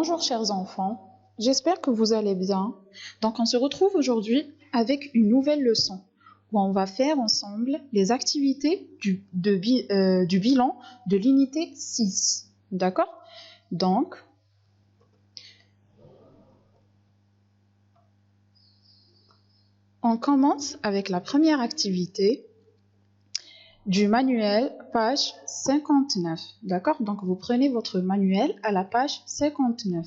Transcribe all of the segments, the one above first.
Bonjour chers enfants, j'espère que vous allez bien. Donc on se retrouve aujourd'hui avec une nouvelle leçon où on va faire ensemble les activités du bilan de l'unité 6. D'accord? Donc, on commence avec la première activité du manuel, page 59. D'accord? Donc, vous prenez votre manuel à la page 59.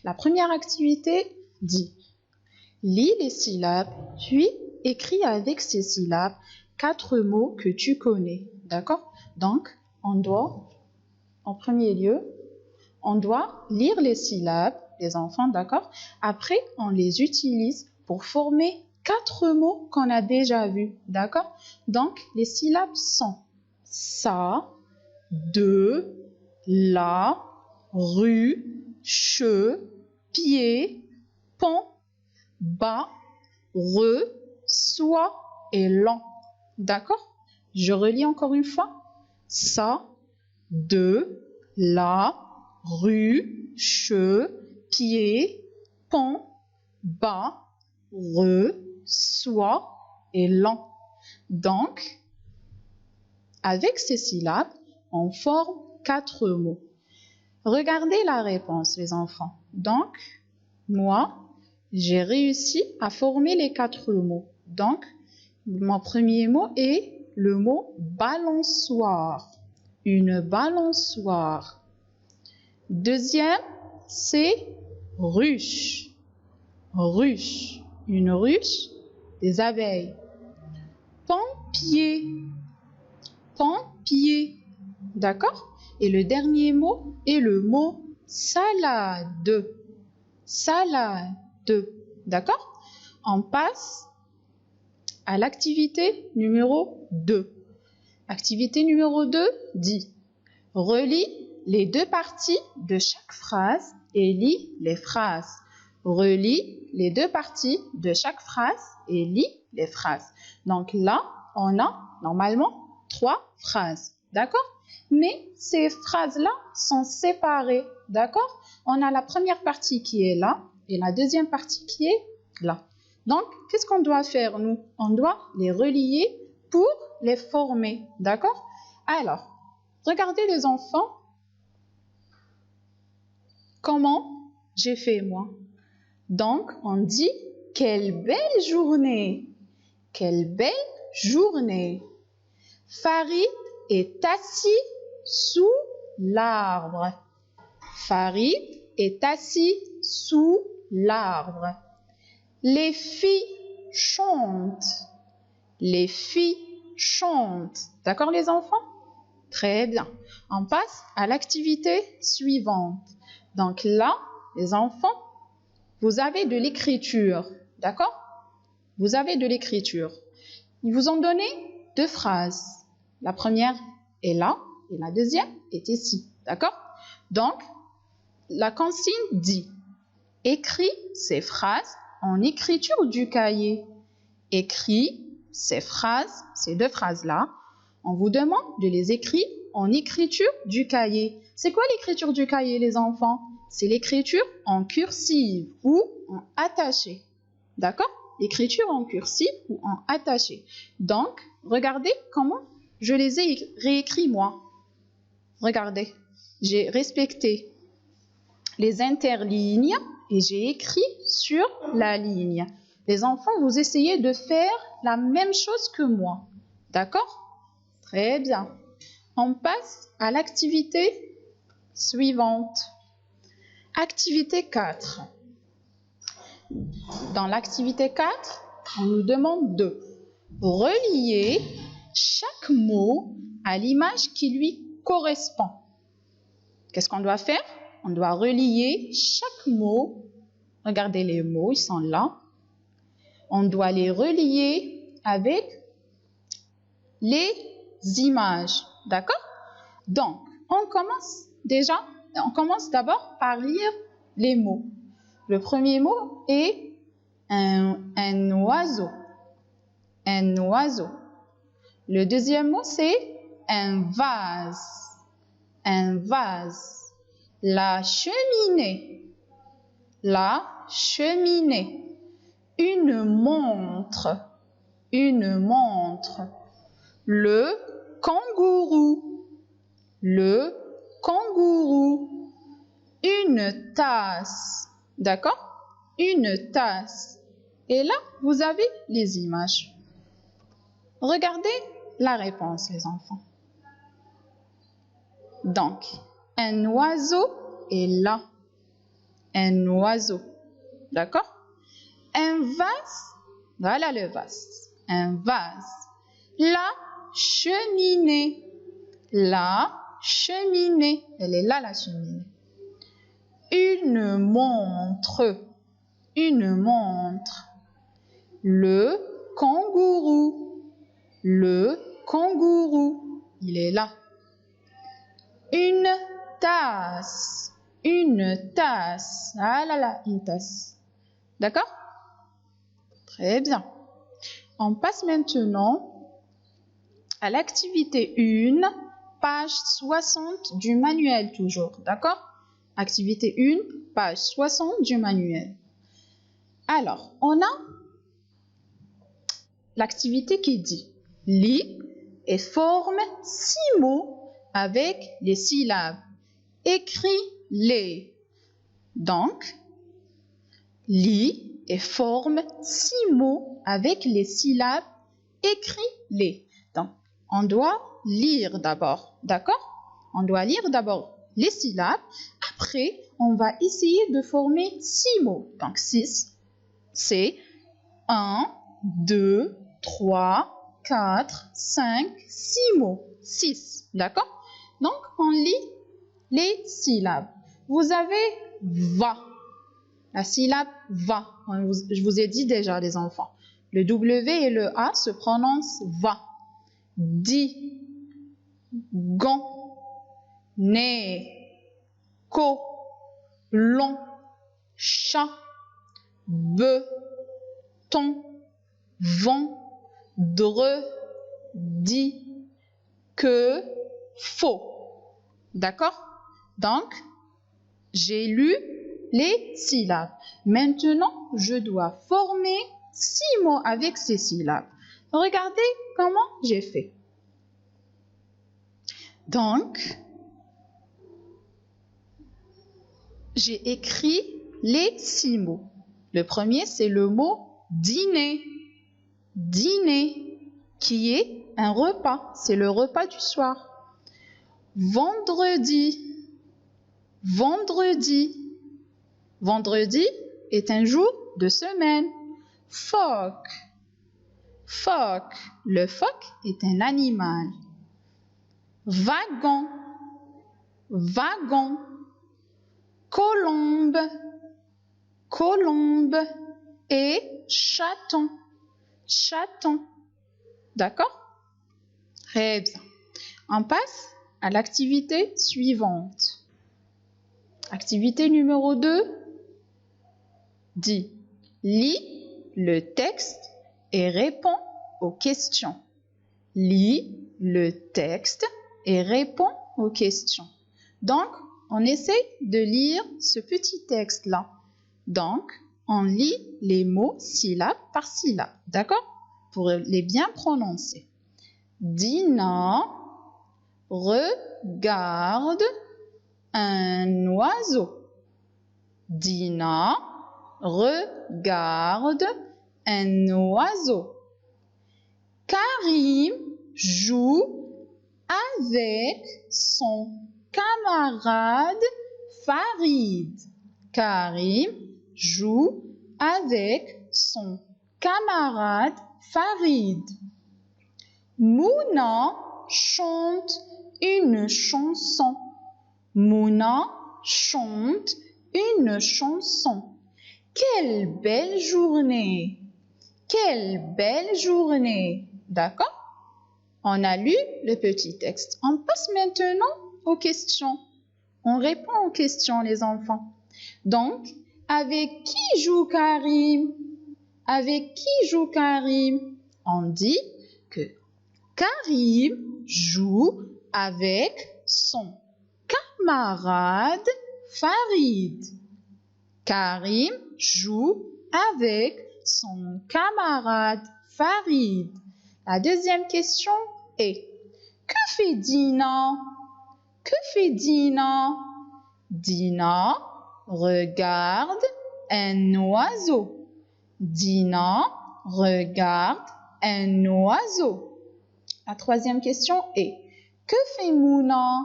La première activité dit « Lis les syllabes, puis écris avec ces syllabes 4 mots que tu connais. » D'accord? Donc, on doit, en premier lieu, on doit lire les syllabes, les enfants, d'accord? Après, on les utilise pour former 4 mots qu'on a déjà vus, d'accord? Donc, les syllabes sont ça, de, la, rue, che, pied, pont, bas, re, soit et lan. D'accord? Je relis encore une fois. Ça, de, la, rue, che, pied, pont, bas, re, soit et lan. Donc, avec ces syllabes, on forme 4 mots. Regardez la réponse, les enfants. Donc, moi, j'ai réussi à former les 4 mots. Donc, mon premier mot est le mot balançoire. Une balançoire. Deuxième, c'est ruche. Ruche. Une ruche, des abeilles. Pompier. Pompier. D'accord? Et le dernier mot est le mot salade. Salade. D'accord? On passe à l'activité numéro 2. Activité numéro 2 dit « Relis les 2 parties de chaque phrase et lis les phrases. » Relis les 2 parties de chaque phrase et lis les phrases. Donc là, on a normalement 3 phrases. D'accord? Mais ces phrases-là sont séparées. D'accord? On a la première partie qui est là et la deuxième partie qui est là. Donc, qu'est-ce qu'on doit faire, nous? On doit les relier pour les former. D'accord? Alors, regardez les enfants. Comment j'ai fait, moi? Donc, on dit « Quelle belle journée! Quelle belle journée! » Farid est assis sous l'arbre. Farid est assis sous l'arbre. Les filles chantent. Les filles chantent. D'accord, les enfants? Très bien. On passe à l'activité suivante. Donc là, les enfants, vous avez de l'écriture. D'accord? Vous avez de l'écriture. Ils vous ont donné 2 phrases. La première est là et la deuxième est ici. D'accord? Donc, la consigne dit « Écris ces phrases en écriture du cahier. » Écris ces phrases, ces 2 phrases-là. On vous demande de les écrire en écriture du cahier. C'est quoi l'écriture du cahier, les enfants? C'est l'écriture en cursive ou en attaché. D'accord? L'écriture en cursive ou en attaché. Donc, regardez comment je les ai réécrits, moi. Regardez, j'ai respecté les interlignes et j'ai écrit sur la ligne. Les enfants, vous essayez de faire la même chose que moi. D'accord? Très bien. On passe à l'activité suivante. Activité 4. Dans l'activité 4, on nous demande de relier chaque mot à l'image qui lui correspond. Qu'est-ce qu'on doit faire? On doit relier chaque mot. Regardez les mots, ils sont là. On doit les relier avec les images. D'accord? Donc, on commence d'abord par lire les mots. Le premier mot est un oiseau. Un oiseau. Le deuxième mot, c'est un vase. Un vase. La cheminée. La cheminée. Une montre. Une montre. Le kangourou. Le kangourou. Une tasse. D'accord? Une tasse. Et là, vous avez les images. Regardez la réponse, les enfants. Donc, un oiseau est là. Un oiseau. D'accord? Un vase. Voilà le vase. Un vase. La cheminée. La cheminée. Elle est là, la cheminée. Une montre. Une montre. Le kangourou. Le kangourou. Il est là. Une tasse. Une tasse. Ah là là, une tasse. D'accord? Très bien. On passe maintenant à l'activité 1, page 60 du manuel toujours. D'accord? Activité 1, page 60 du manuel. Alors, on a l'activité qui dit « Lis et forme 6 mots avec les syllabes. Écris-les. » Donc, lis et forme 6 mots avec les syllabes. Écris-les. Donc, on doit lire d'abord. D'accord? On doit lire d'abord les syllabes. Après, on va essayer de former 6 mots. Donc, 6, c'est 1, 2, 3, 4, 5, 6 mots. 6. D'accord? Donc, on lit les syllabes. Vous avez va. La syllabe va. Je vous ai dit déjà, les enfants. Le W et le A se prononcent va. Di, gant, né, co, long, chat, be, ton, vent, dre, di, que, faux. D'accord? Donc, j'ai lu les syllabes. Maintenant, je dois former 6 mots avec ces syllabes. Regardez comment j'ai fait. Donc, j'ai écrit les 6 mots. Le premier, c'est le mot dîner. Dîner, qui est un repas. C'est le repas du soir. Vendredi. Vendredi. Vendredi est un jour de semaine. Phoque. Phoque. Le phoque est un animal. Wagon. Wagon. Colombe. Colombe. Et chaton. Chaton. D'accord? Très bien. On passe à l'activité suivante. Activité numéro 2 dit « Lis le texte et réponds aux questions. » Lis le texte et réponds aux questions. Donc, on essaie de lire ce petit texte-là. Donc, on lit les mots syllabe par syllabe. D'accord? Pour les bien prononcer. Dina regarde un oiseau. Dina regarde un oiseau. Karim joue avec son camarade Farid. Karim joue avec son camarade Farid. Mouna chante une chanson. Mouna chante une chanson. Quelle belle journée! Quelle belle journée! D'accord? On a lu le petit texte. On passe maintenant aux questions. On répond aux questions, les enfants. Donc, avec qui joue Karim? Avec qui joue Karim? On dit que Karim joue avec son camarade Farid. Karim joue avec son camarade Farid. La deuxième question est: que fait Dina? Que fait Dina? Dina regarde un oiseau. Dina regarde un oiseau. La troisième question est: que fait Mouna?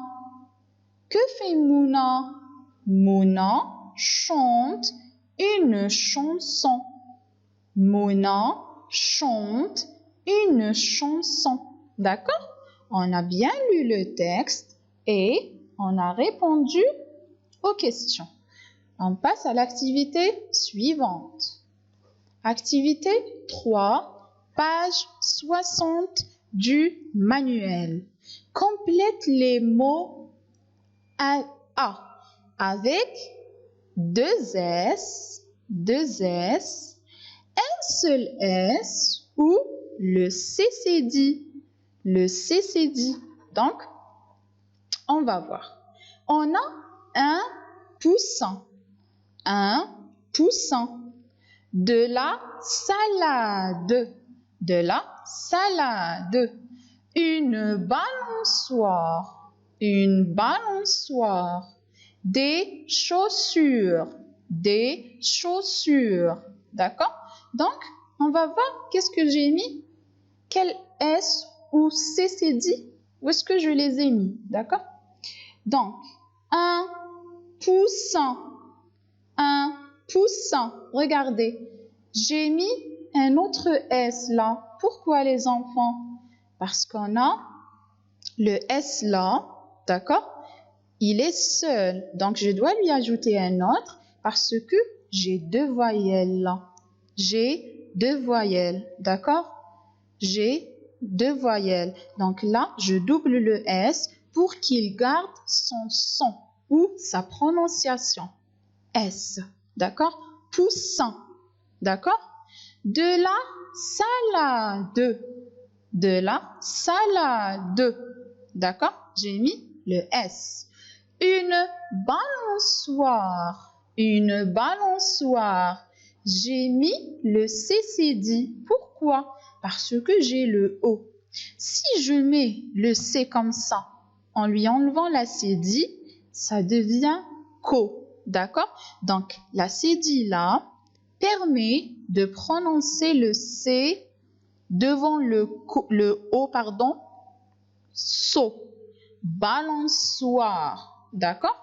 Que fait Mouna? Mouna chante une chanson. Mouna chante une chanson. D'accord? On a bien lu le texte et on a répondu aux questions. On passe à l'activité suivante. Activité 3, page 60 du manuel. Complète les mots A avec deux S, un seul S ou le CCD. Le CCD. Donc, on va voir. On a un poussin. Un poussin. De la salade. De la salade. Une balançoire. Une balançoire. Des chaussures. Des chaussures. D'accord? Donc, on va voir qu'est-ce que j'ai mis. Quel S ou CCD? Où est-ce que je les ai mis? D'accord? Donc, un poussin. Un poussin. Regardez, j'ai mis un autre S là. Pourquoi les enfants? Parce qu'on a le S là, d'accord? Il est seul. Donc, je dois lui ajouter un autre parce que j'ai deux voyelles là. J'ai deux voyelles, d'accord? J'ai deux voyelles. Donc là, je double le S pour qu'il garde son son ou sa prononciation. S, d'accord? Poussin, d'accord? De la salade. De la salade. D'accord? J'ai mis le S. Une balançoire. Une balançoire. J'ai mis le CCD. Pourquoi? Parce que j'ai le O. Si je mets le C comme ça, en lui enlevant la CD, ça devient co. D'accord? Donc, la CD là permet de prononcer le C devant le O, pardon, so. Balançoire. D'accord?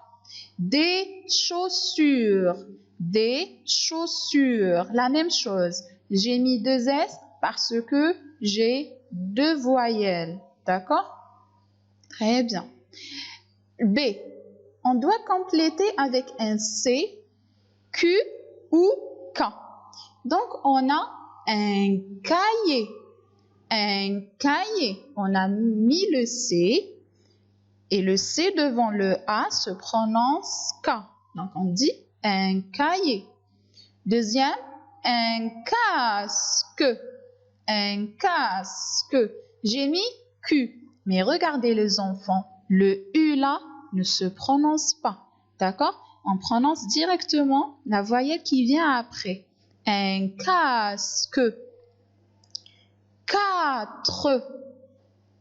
Des chaussures. Des chaussures. La même chose. J'ai mis deux S parce que j'ai deux voyelles. D'accord? Très bien. B. On doit compléter avec un C, Q ou K. Donc, on a un cahier. Un cahier. On a mis le C et le C devant le A se prononce K. Donc, on dit un cahier. Deuxième, un casque. Un casque. J'ai mis Q. Mais regardez les enfants, le U là ne se prononce pas. D'accord? On prononce directement la voyelle qui vient après. Un casque. Quatre.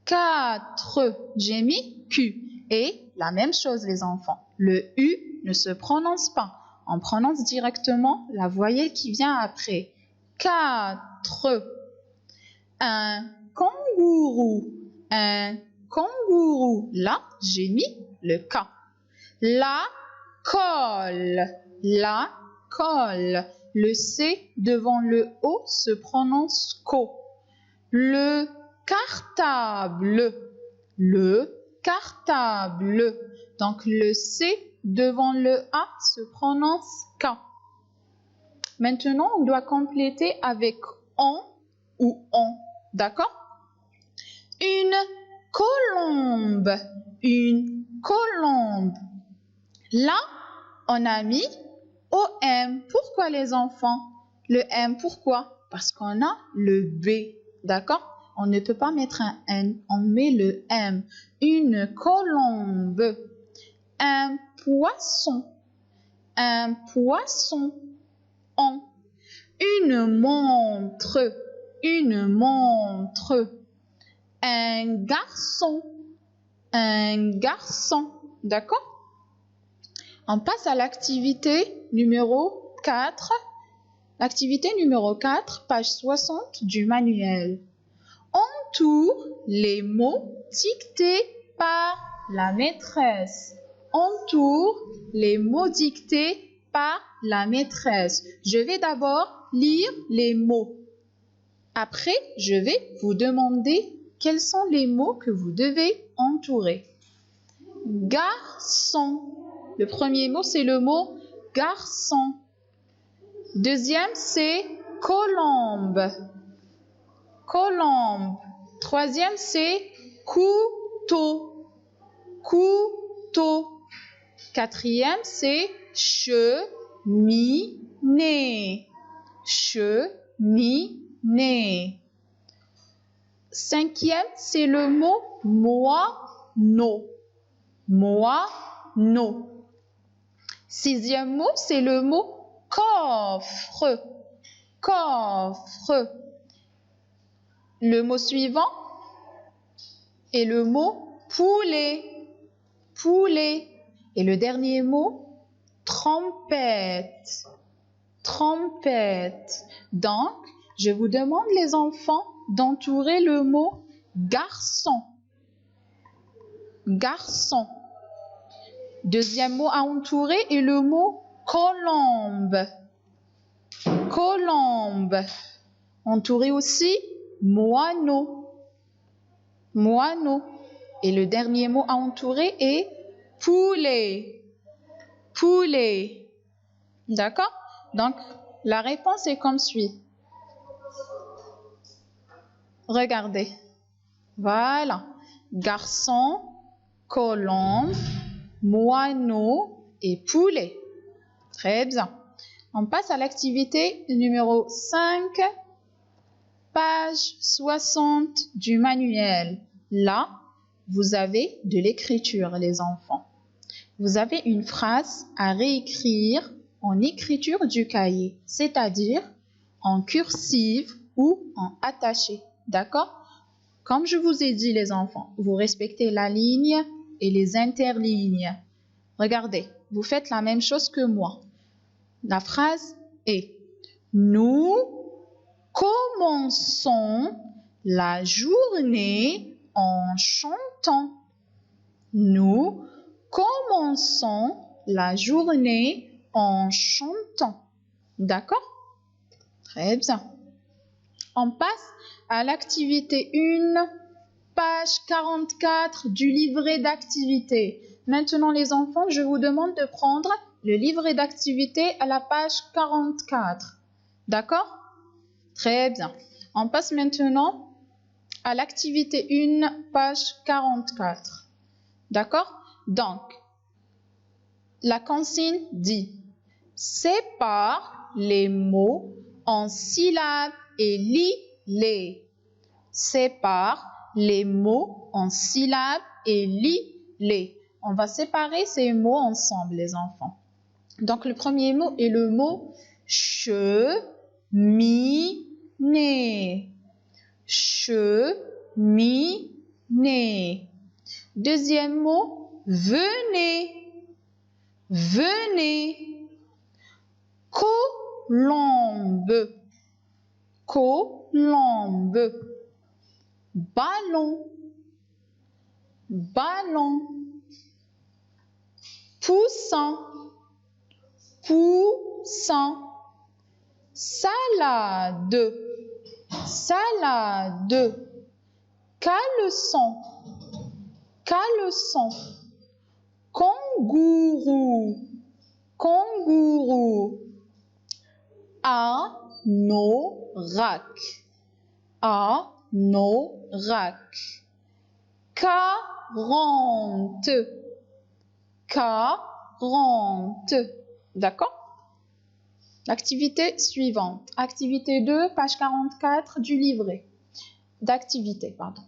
Quatre. J'ai mis Q. Et la même chose les enfants. Le U ne se prononce pas. On prononce directement la voyelle qui vient après. Quatre. Un kangourou. Un kangourou. Là, j'ai mis le K. La colle. La colle. Le C devant le O se prononce co. Le cartable. Le cartable. Donc, le C devant le A se prononce K. Maintenant, on doit compléter avec on ou on. D'accord? Une colombe. Une colombe. Là, on a mis OM. Pourquoi les enfants? Le M, pourquoi? Parce qu'on a le B. D'accord? On ne peut pas mettre un N. On met le M. Une colombe. Un poisson. Un poisson. On. Une montre. Une montre. Un garçon. Un garçon. D'accord? On passe à l'activité numéro 4. L'activité numéro 4, page 60 du manuel. Entoure les mots dictés par la maîtresse. Entoure les mots dictés par la maîtresse. Je vais d'abord lire les mots. Après, je vais vous demander quels sont les mots que vous devez entourer. Garçon. Le premier mot, c'est le mot garçon. Deuxième, c'est colombe. Colombe. Troisième, c'est couteau. Couteau. Quatrième, c'est cheminée. Cheminée. Cinquième, c'est le mot moineau. Moineau. Sixième mot, c'est le mot coffre. Coffre. Le mot suivant est le mot poulet. Poulet. Et le dernier mot, trompette. Trompette. Donc, je vous demande les enfants d'entourer le mot garçon. Garçon. Deuxième mot à entourer est le mot colombe. Colombe. Entourer aussi moineau. Moineau. Et le dernier mot à entourer est poulet. Poulet. D'accord? Donc, la réponse est comme suit. Regardez. Voilà. Garçon, colombe, moineau et poulet. Très bien. On passe à l'activité numéro 5, page 60 du manuel. Là, vous avez de l'écriture, les enfants. Vous avez une phrase à réécrire en écriture du cahier, c'est-à-dire en cursive ou en attaché. D'accord? Comme je vous ai dit, les enfants, vous respectez la ligne et les interlignes. Regardez, vous faites la même chose que moi. La phrase est « Nous commençons la journée en chantant. » Nous commençons la journée en chantant. D'accord? Très bien. On passe à l'activité 1, page 44 du livret d'activité. Maintenant, les enfants, je vous demande de prendre le livret d'activité à la page 44. D'accord? Très bien. On passe maintenant à l'activité 1, page 44. D'accord? Donc, la consigne dit « Sépare les mots en syllabes et lis-les. » Sépare les mots en syllabes et lis-les. On va séparer ces mots ensemble, les enfants. Donc, le premier mot est le mot cheminée. Cheminée. Deuxième mot, venez. Venez. Colombe. Colombe. Ballon. Ballon. Poussin. Poussin. Salade. Salade. Caleçon. Caleçon. Kangourou. Kangourou. Anorak. Anorak. 40. 40. D'accord? L'activité suivante. Activité 2, page 44 du livret d'activité, pardon.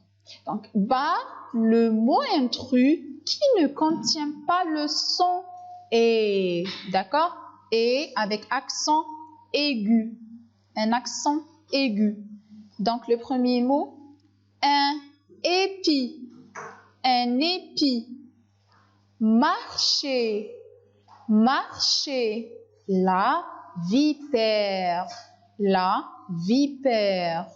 Donc, bas le mot intrus qui ne contient pas le son et, d'accord? Et avec accent aigu, un accent aigu. Donc, le premier mot, un épi, un épi. Marcher, marcher, la vipère, la vipère.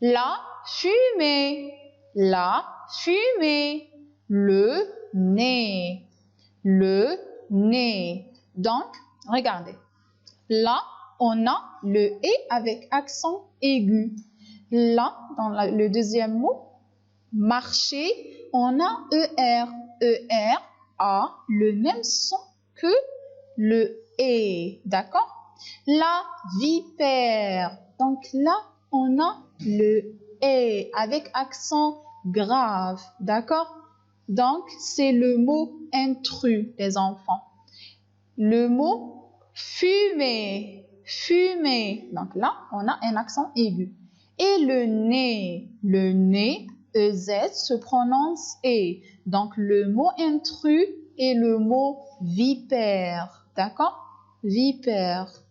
La fumée, la fumée. Le nez, le nez. Donc, regardez. Là, on a le « et » avec accent aigu. Là, dans le deuxième mot, marcher, on a ER. ER a le même son que le « et ». D'accord? La vipère. Donc là, on a le « et » avec accent grave. D'accord? Donc, c'est le mot intrus, les enfants. Le mot fumer, fumer. Donc là, on a un accent aigu. Et le nez, EZ se prononce E. Donc le mot intrus et le mot vipère. D'accord? Vipère.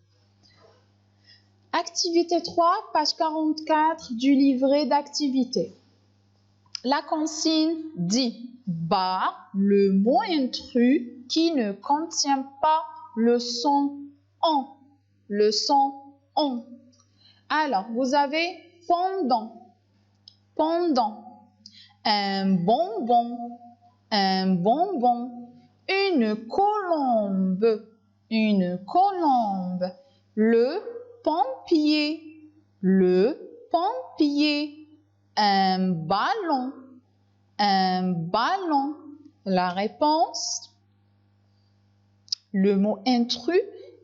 Activité 3, page 44 du livret d'activité. La consigne dit barre le mot intrus qui ne contient pas le son on. Le son on. Alors, vous avez pendant, pendant, un bonbon, une colombe, le pompier, un ballon, La réponse, le mot intrus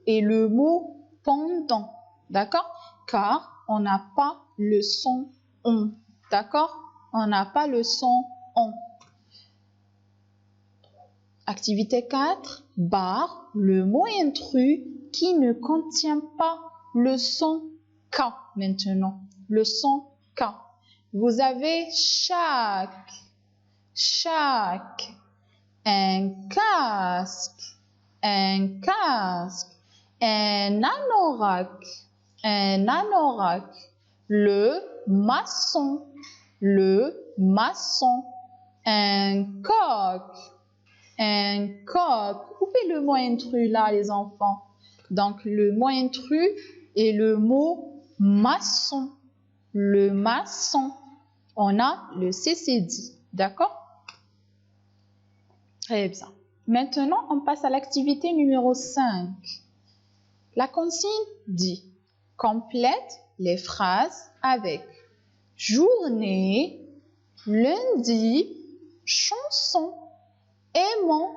et le mot pendant, d'accord? Car on n'a pas le son on, d'accord? On n'a pas le son on. Activité 4, barre le mot intrus qui ne contient pas le son K maintenant. Le son K. Vous avez chaque, un casque, un anorak, le maçon, un coq. Coupez le mot intrus là, les enfants. Donc, le mot intrus et le mot maçon. Le maçon. On a le CCD. D'accord? Très bien. Maintenant, on passe à l'activité numéro 5. La consigne dit complète les phrases avec journée, lundi, chanson, aimant,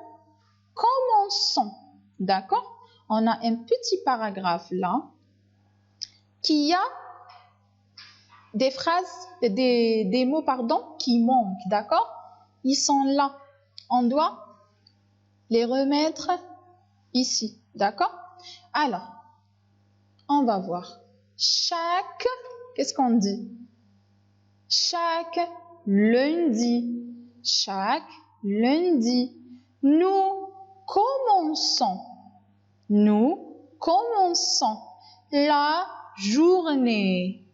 commençons. D'accord? On a un petit paragraphe là qui a des phrases, des mots, pardon, qui manquent. D'accord? Ils sont là. On doit les remettre ici. D'accord? Alors, on va voir. Chaque, qu'est-ce qu'on dit? Chaque lundi. Nous commençons la journée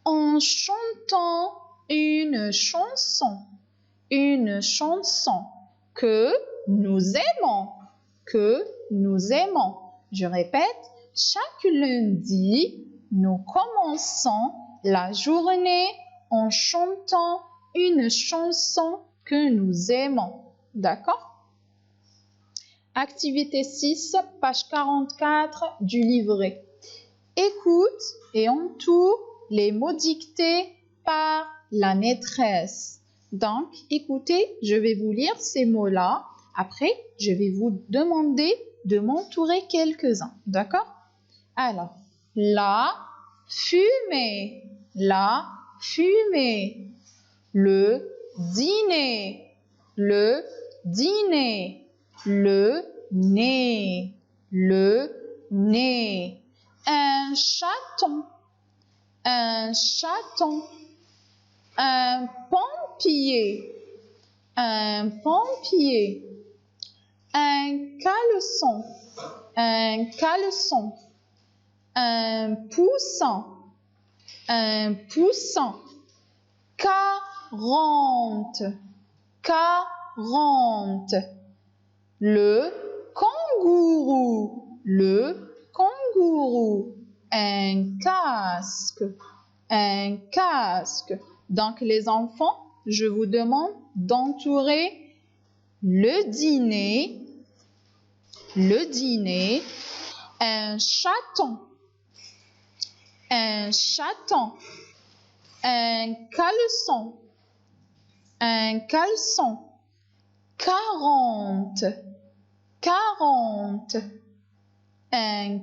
en chantant une chanson que nous aimons. Je répète, chaque lundi, nous commençons la journée en chantant une chanson que nous aimons. D'accord? Activité 6, page 44 du livret. Écoute et entoure les mots dictés par la maîtresse. Donc, écoutez, je vais vous lire ces mots-là. Après, je vais vous demander de m'entourer quelques-uns. D'accord? Alors, la fumée. Le dîner. Le nez. Un chaton. Un pompier. Un caleçon. Un caleçon. Un poussin. Un poussin. 40. 40. Le kangourou. Le kangourou. Un casque. Un casque. Donc, les enfants, je vous demande d'entourer le dîner, un chaton, un caleçon, 40, un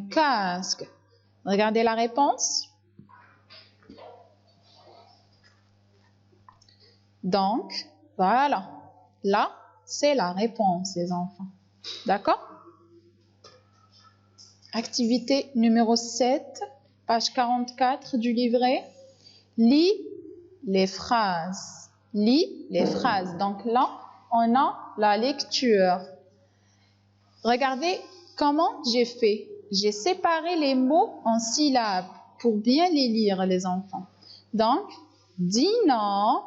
casque. Regardez la réponse. Donc, voilà. Là, c'est la réponse, les enfants. D'accord? Activité numéro 7, page 44 du livret. Lis les phrases. Lis les phrases. Donc là, on a la lecture. Regardez comment j'ai fait. J'ai séparé les mots en syllabes pour bien les lire, les enfants. Donc, Dina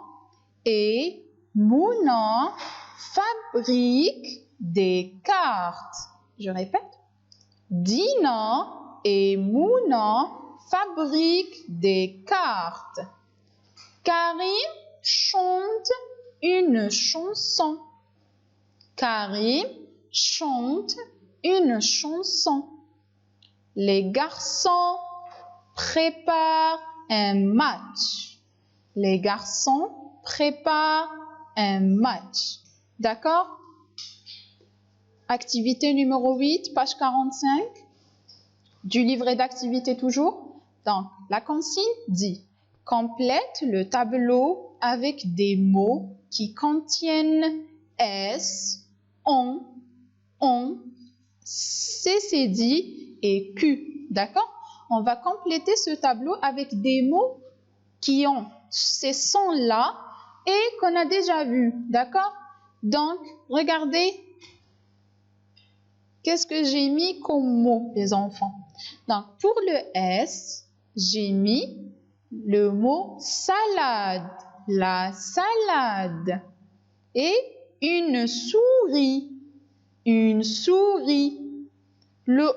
et Mouna fabriquent des cartes. Je répète. Dina et Mouna fabriquent des cartes. Karim chante une chanson. Karim chante une chanson. Les garçons préparent un match. Les garçons préparent un match. D'accord? Activité numéro 8, page 45 du livret d'activité toujours. Donc, la consigne dit « Complète le tableau avec des mots qui contiennent S, on, CCD et Q. » D'accord? On va compléter ce tableau avec des mots qui ont ces sons-là et qu'on a déjà vus. D'accord? Donc, regardez. Qu'est-ce que j'ai mis comme mot, les enfants? Donc, pour le S, j'ai mis le mot salade. La salade. Et une souris. Une souris. Le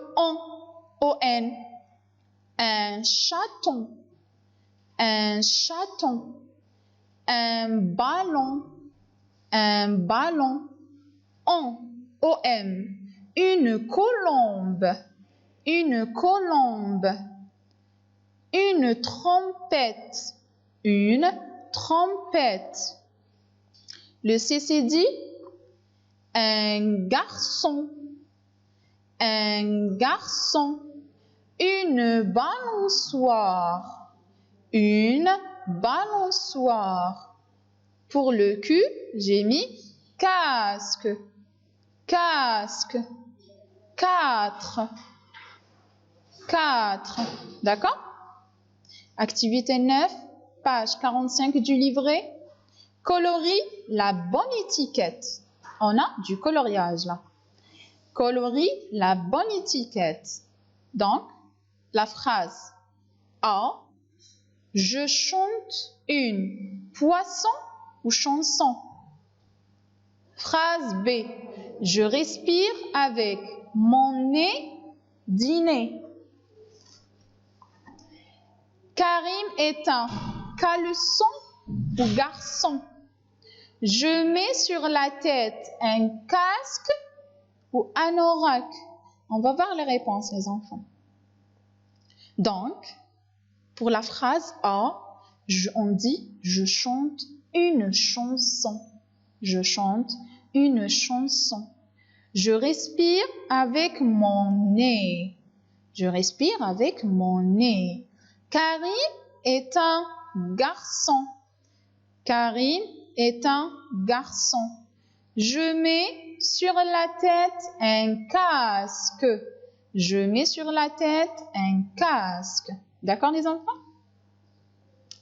O-N. Un chaton. Un chaton. Un ballon. Un ballon. O-M. Une colombe. Une colombe. Une trompette. Une trompette. Le CCD, un garçon. Un garçon. Une balançoire. Une balançoire. Pour le Q, j'ai mis casque. Casque. 4. D'accord? Activité 9, page 45 du livret. Colorie la bonne étiquette. On a du coloriage là. Colorie la bonne étiquette. Donc, la phrase A. Je chante une poisson ou chanson. Phrase B. Je respire avec mon nez, dîner. Karim est un caleçon ou garçon. Je mets sur la tête un casque ou anorak. On va voir les réponses, les enfants. Donc, pour la phrase A, on dit « Je chante une chanson ». Je chante une chanson. Je respire avec mon nez. Je respire avec mon nez. Karim est un garçon. Karim est un garçon. Je mets sur la tête un casque. Je mets sur la tête un casque. D'accord les enfants?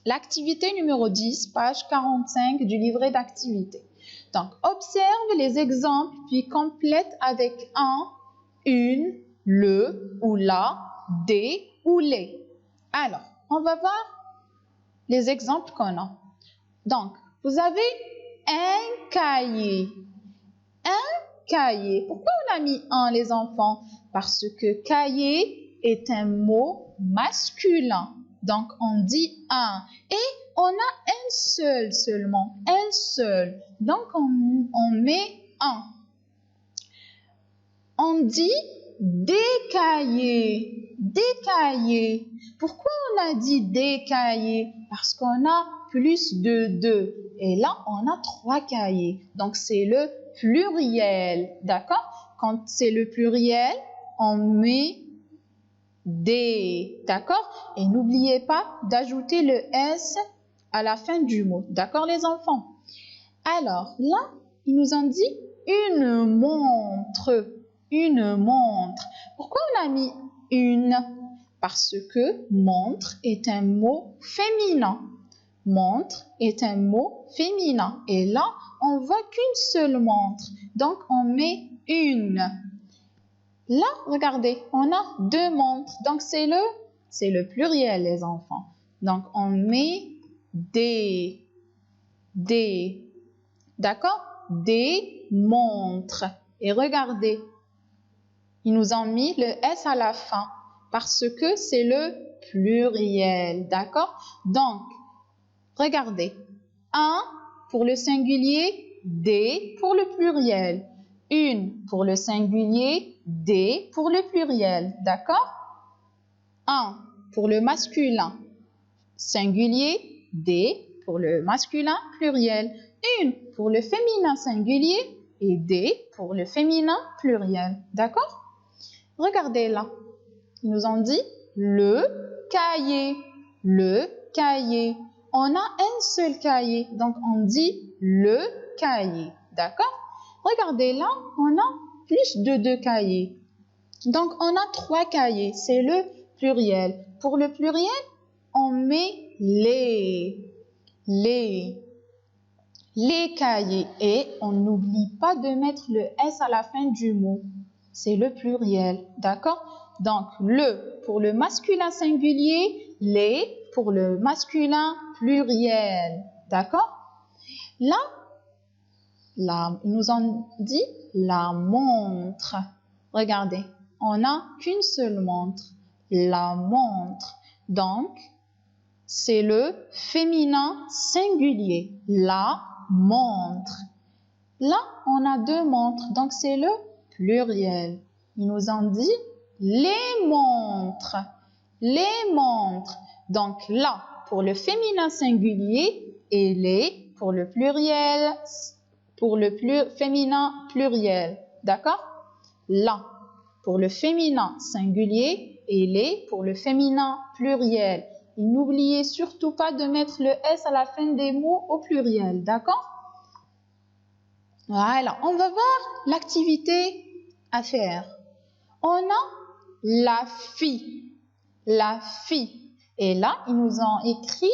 L'activité numéro 10, page 45 du livret d'activité. Donc, observe les exemples, puis complète avec un, une, le ou la, des ou les. Alors, on va voir les exemples qu'on a. Donc, vous avez un cahier. Un cahier. Pourquoi on a mis un, les enfants? Parce que cahier est un mot masculin. Donc, on dit un. Et on a un seul seulement. Un seul. Donc, on met un. On dit des cahiers. Des cahiers. Pourquoi on a dit des cahiers? Parce qu'on a plus de deux. Et là, on a 3 cahiers. Donc, c'est le pluriel. D'accord? Quand c'est le pluriel, on met des. D'accord? Et n'oubliez pas d'ajouter le S à la fin du mot. D'accord, les enfants? Alors, là, ils nous ont dit une montre. Une montre. Pourquoi on a mis une? Parce que montre est un mot féminin. Montre est un mot féminin. Et là, on voit qu'une seule montre. Donc, on met une. Là, regardez, on a 2 montres. Donc, c'est le pluriel, les enfants. Donc, on met des. D'accord? Des montres. Et regardez, ils nous ont mis le S à la fin parce que c'est le pluriel. D'accord? Donc, regardez. Un pour le singulier, des pour le pluriel. Une pour le singulier, des pour le pluriel. D'accord? Un pour le masculin singulier, des pour le masculin pluriel. Une pour le féminin singulier et des pour le féminin pluriel. D'accord? Regardez là. Ils nous ont dit le cahier. Le cahier. On a un seul cahier. Donc, on dit le cahier. D'accord? Regardez là, on a plus de 2 cahiers. Donc, on a 3 cahiers. C'est le pluriel. Pour le pluriel, on met les. Les cahiers. Et on n'oublie pas de mettre le S à la fin du mot. C'est le pluriel. D'accord? Donc, le pour le masculin singulier, les pour le masculin pluriel. D'accord? Là, ils nous ont dit la montre. Regardez, on n'a qu'une seule montre. La montre. Donc, c'est le féminin singulier. La montre. Là, on a 2 montres. Donc, c'est le pluriel. Ils nous ont dit les montres. Les montres. Donc, là, pour le féminin singulier et les pour le pluriel, pour le féminin pluriel. D'accord? Là, pour le féminin singulier et les pour le féminin pluriel. Et n'oubliez surtout pas de mettre le S à la fin des mots au pluriel. D'accord? Voilà, on va voir l'activité à faire. On a la fille. La fille. Et là, ils nous ont écrit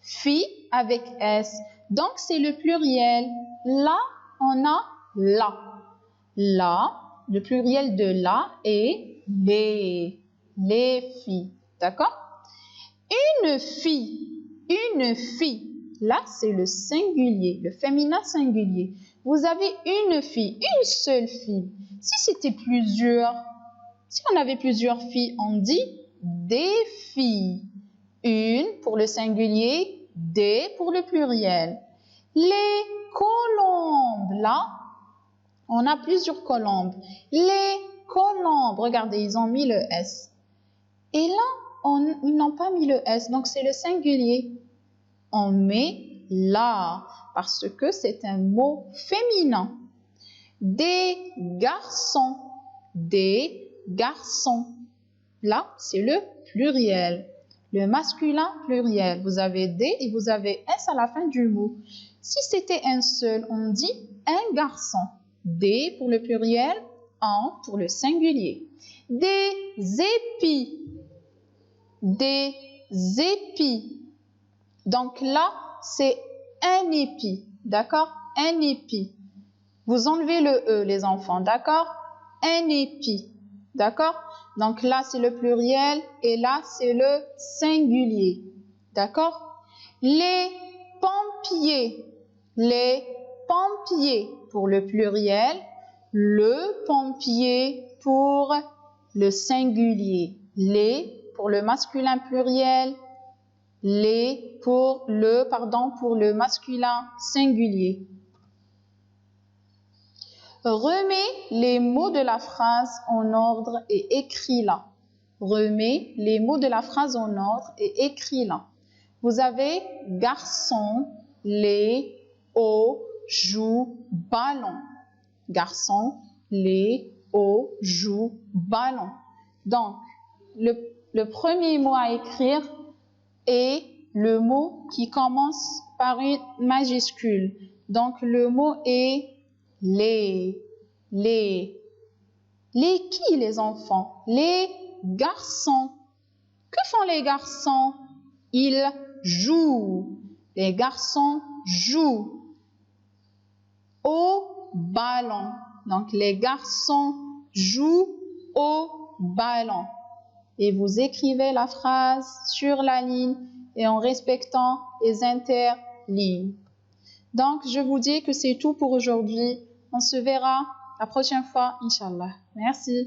fille avec S. Donc, c'est le pluriel. Là, on a la. La, le pluriel de la est les. Les filles. D'accord? Une fille. Une fille. Là, c'est le singulier, le féminin singulier. Vous avez une fille, une seule fille. Si c'était plusieurs, si on avait plusieurs filles, on dit des filles. Une pour le singulier, des pour le pluriel. Les colombes, là, on a plusieurs colombes. Les colombes, regardez, ils ont mis le S. Et là, ils n'ont pas mis le S, donc c'est le singulier. On met la, parce que c'est un mot féminin. Des garçons. Des garçons. Là, c'est le pluriel. Le masculin pluriel. Vous avez des et vous avez S à la fin du mot. Si c'était un seul, on dit un garçon. Des pour le pluriel, un pour le singulier. Des épis. Des épis. Donc là, c'est un épi. D'accord? Un épi. Vous enlevez le E, les enfants, d'accord? Un épi, d'accord? Donc là, c'est le pluriel et là, c'est le singulier, d'accord? Les pompiers, pour le pluriel, le pompier pour le singulier, les pour le masculin pluriel, les pour le masculin singulier. Remets les mots de la phrase en ordre et écris-la. Remets les mots de la phrase en ordre et écris-la. Vous avez garçon, lait, eau, joue, ballon. Garçon, lait, eau, joue, ballon. Donc, le premier mot à écrire est le mot qui commence par une majuscule. Donc, le mot est les. Les qui, les enfants? Les garçons. Que font les garçons? Ils jouent. Les garçons jouent au ballon. Donc, les garçons jouent au ballon. Et vous écrivez la phrase sur la ligne et en respectant les interlignes. Donc, je vous dis que c'est tout pour aujourd'hui. On se verra la prochaine fois, Inch'Allah. Merci.